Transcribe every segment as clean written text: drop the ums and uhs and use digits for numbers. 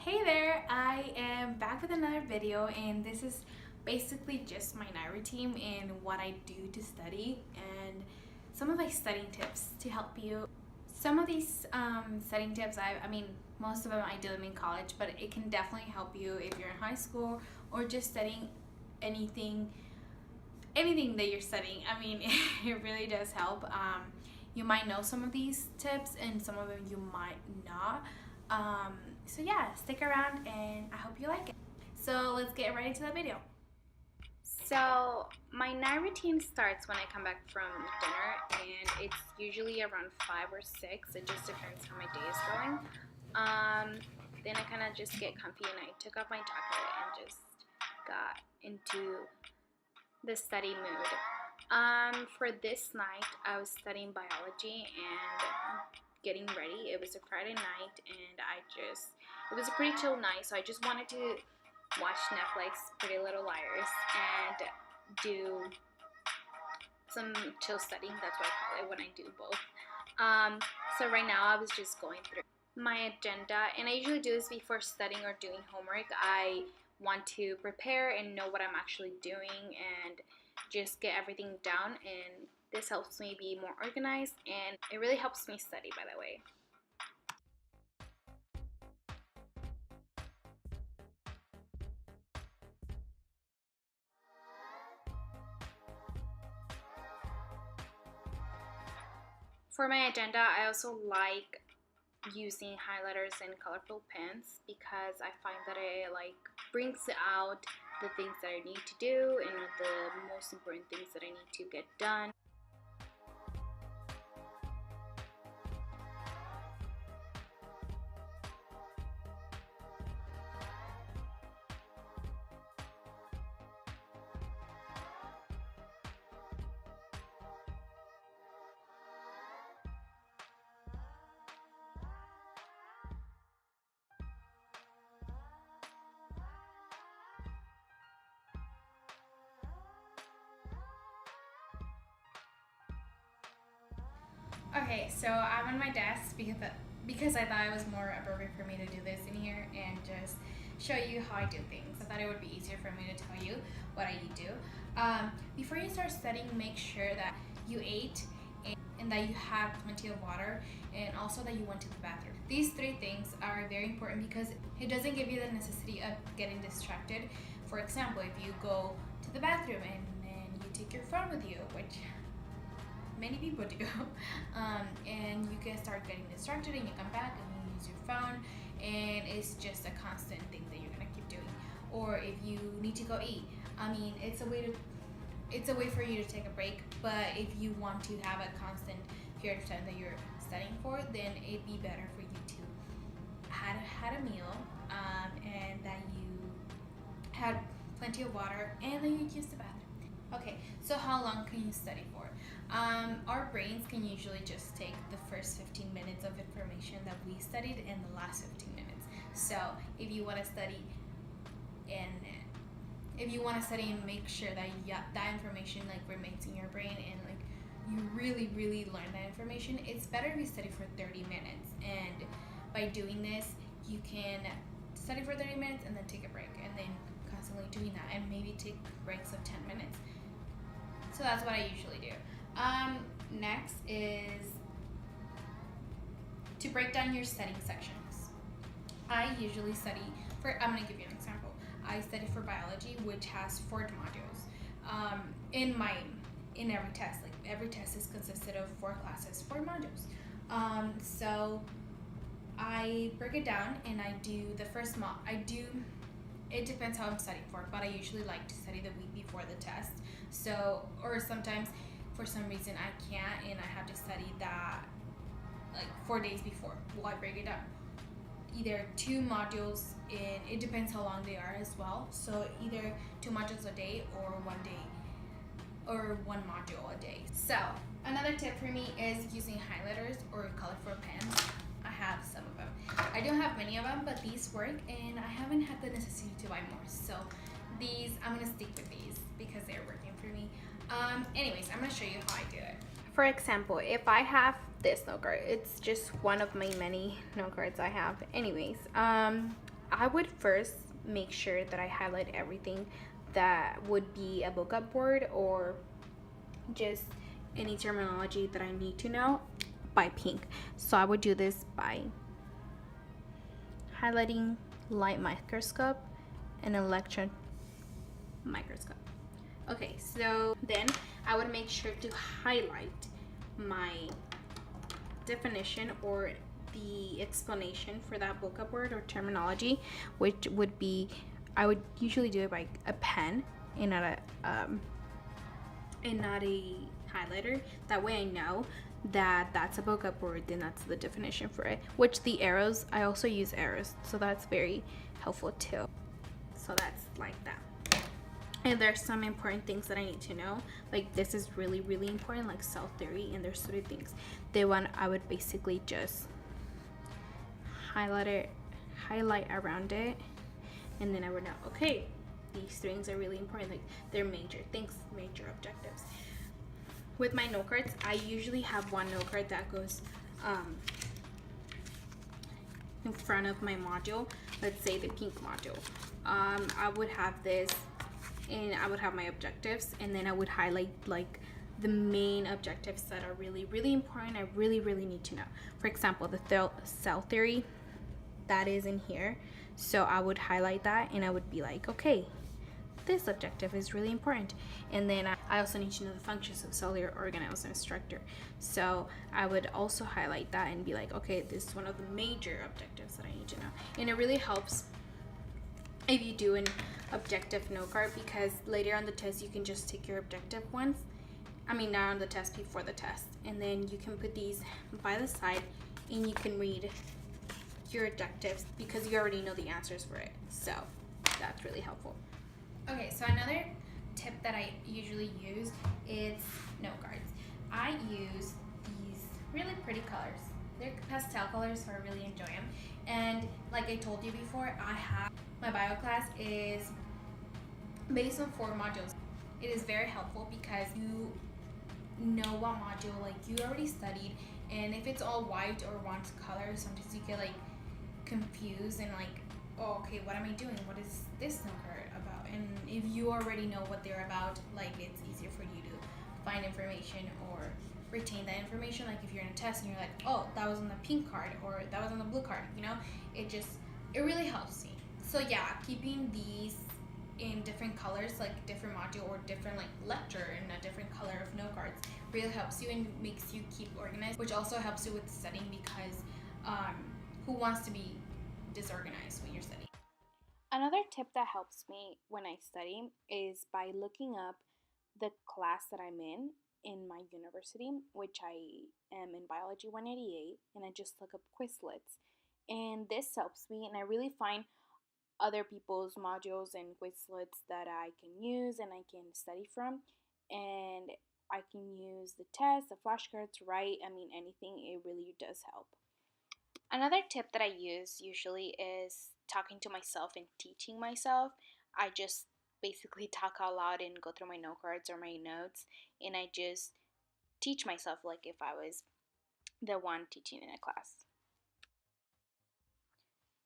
Hey there, I am back with another video, and this is basically just my night routine and what I do to study and some of my studying tips to help you. Some of these studying tips, I mean, most of them I do them in college, but it can definitely help you if you're in high school or just studying anything, anything that you're studying. I mean, it really does help. You might know some of these tips and some of them you might not. So yeah, stick around and I hope you like it. So let's get right into the video. So my night routine starts when I come back from dinner, and it's usually around 5 or 6. It just depends how my day is going. Then I kind of just get comfy and I took off my jacket and just got into the study mood. For this night, I was studying biology and getting ready. It was a Friday night, and it was a pretty chill night, so I just wanted to watch Netflix, Pretty Little Liars, and do some chill studying. That's what I call it when I do both. So right now I was just going through my agenda, and I usually do this before studying or doing homework. I want to prepare and know what I'm actually doing and just get everything down, and this helps me be more organized, and it really helps me study, by the way. For my agenda, I also like using highlighters and colorful pens because I find that it brings out the things that I need to do and the most important things that I need to get done. Okay, so I'm on my desk because I thought it was more appropriate for me to do this in here and just show you how I do things. I thought it would be easier for me to tell you what I do. Before you start studying, make sure that you ate and that you have plenty of water, and also that you went to the bathroom. These three things are very important because it doesn't give you the necessity of getting distracted. For example, if you go to the bathroom and then you take your phone with you, which many people do, and you can start getting distracted and you come back and you use your phone, and it's just a constant thing that you're gonna keep doing. Or if you need to go eat, I mean, it's a way for you to take a break, but if you want to have a constant period of time that you're studying for, then it'd be better for you to had a meal, and that you had plenty of water, and then you use the bathroom. Okay, so how long can you study for? Our brains can usually just take the first 15 minutes of information that we studied and the last 15 minutes. So if you want to study and make sure that that information remains in your brain and you really learn that information, it's better if you study for 30 minutes. And by doing this, you can study for 30 minutes and then take a break, and then constantly doing that, and maybe take breaks of 10 minutes. So that's what I usually do. Next is to break down your studying sections. I usually study I'm going to give you an example. I study for biology, which has 4 modules. In every test, every test is consisted of 4 classes, 4 modules. So I break it down and I do the first it depends how I'm studying for, but I usually like to study the week before the test. So, or sometimes for some reason I can't and I have to study that 4 days before. Well, I break it down. Either 2 modules it depends how long they are as well. So either 2 modules a day or 1 day or 1 module a day. So another tip for me is using highlighters or colorful pens. I have some of them. I don't have many of them, but these work, and I haven't had the necessity to buy more. So I'm gonna stick with these because they're working for me. Anyways, I'm gonna show you how I do it. For example, if I have this note card, it's just one of my many note cards I have. Anyways, I would first make sure that I highlight everything that would be a vocab word or just any terminology that I need to know by pink. So I would do this by highlighting light microscope and electron microscope. Okay, so then I would make sure to highlight my definition or the explanation for that vocab word or terminology, which would be, I would usually do it by a pen and not a highlighter. That way I know that that's a vocab word, then that's the definition for it. Which the arrows, I also use arrows, so that's very helpful too. So that's like that. And there's some important things that I need to know. Like this is really, really important, like cell theory, and there's certain things. The one I would basically just highlight around it, and then I would know, okay, these things are really important, like they're major things, major objectives. With my note cards, I usually have one note card that goes in front of my module. Let's say the pink module. I would have this, and I would have my objectives, and then I would highlight like the main objectives that are really, really important. I really, really need to know. For example, the cell theory, that is in here. So I would highlight that, and I would be like, okay, this objective is really important. And then I also need to know the functions of cellular organelles and structure. So I would also highlight that and be like, okay, this is one of the major objectives that I need to know. And it really helps if you do an objective note card, because later on the test you can just take your objective ones. I mean, not on the test, before the test. And then you can put these by the side and you can read your objectives because you already know the answers for it. So that's really helpful. Okay, so another tip that I usually use is note cards. I use these really pretty colors. They're pastel colors, so I really enjoy them. And like I told you before, I have my bio class is based on 4 modules. It is very helpful because you know what module like you already studied, and if it's all white or one color, sometimes you get like confused and like, oh, okay, what am I doing? What is this note card about? And if you already know what they're about, like it's easier for you to find information or retain that information. Like if you're in a test and you're like, oh, that was on the pink card or that was on the blue card, you know, it really helps me. So yeah, keeping these in different colors, like different module or different like lecture in a different color of note cards, really helps you and makes you keep organized, which also helps you with studying because who wants to be disorganized when you're studying? Another tip that helps me when I study is by looking up the class that I'm in my university, which I am in Biology 188, and I just look up Quizlets. And this helps me, and I really find other people's modules and Quizlets that I can use and I can study from. And I can use the tests, the flashcards, write, I mean, anything. It really does help. Another tip that I use usually is talking to myself and teaching myself. I just basically talk out loud and go through my note cards or my notes, and I just teach myself like if I was the one teaching in a class.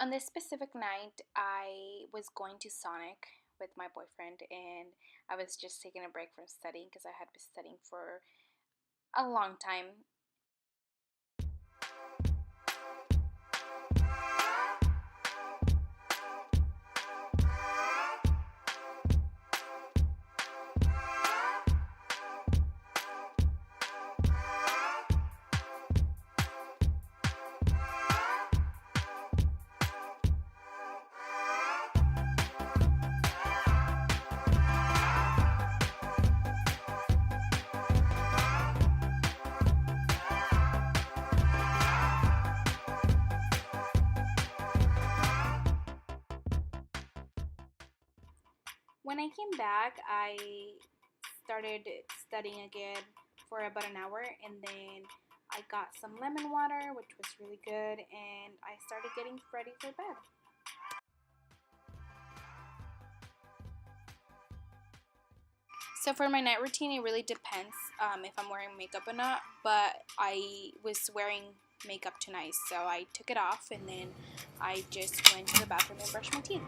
On this specific night, I was going to Sonic with my boyfriend, and I was just taking a break from studying because I had been studying for a long time. When I came back, I started studying again for about an hour, and then I got some lemon water, which was really good, and I started getting ready for bed. So for my night routine, it really depends if I'm wearing makeup or not, but I was wearing makeup tonight, so I took it off and then I just went to the bathroom and brushed my teeth.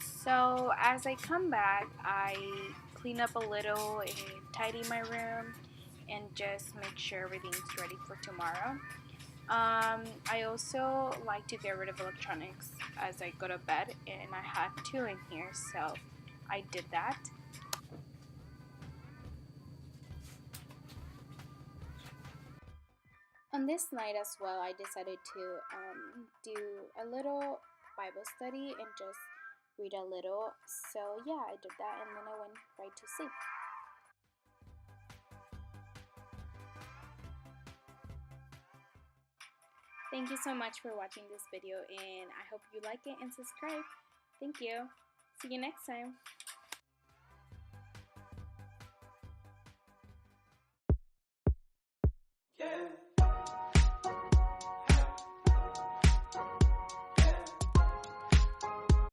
So as I come back, I clean up a little and tidy my room and just make sure everything's ready for tomorrow. I also like to get rid of electronics as I go to bed, and I had 2 in here, so I did that. On this night as well, I decided to do a little Bible study and just read a little. So yeah, I did that and then I went right to sleep. Thank you so much for watching this video, and I hope you like it and subscribe. Thank you. See you next time.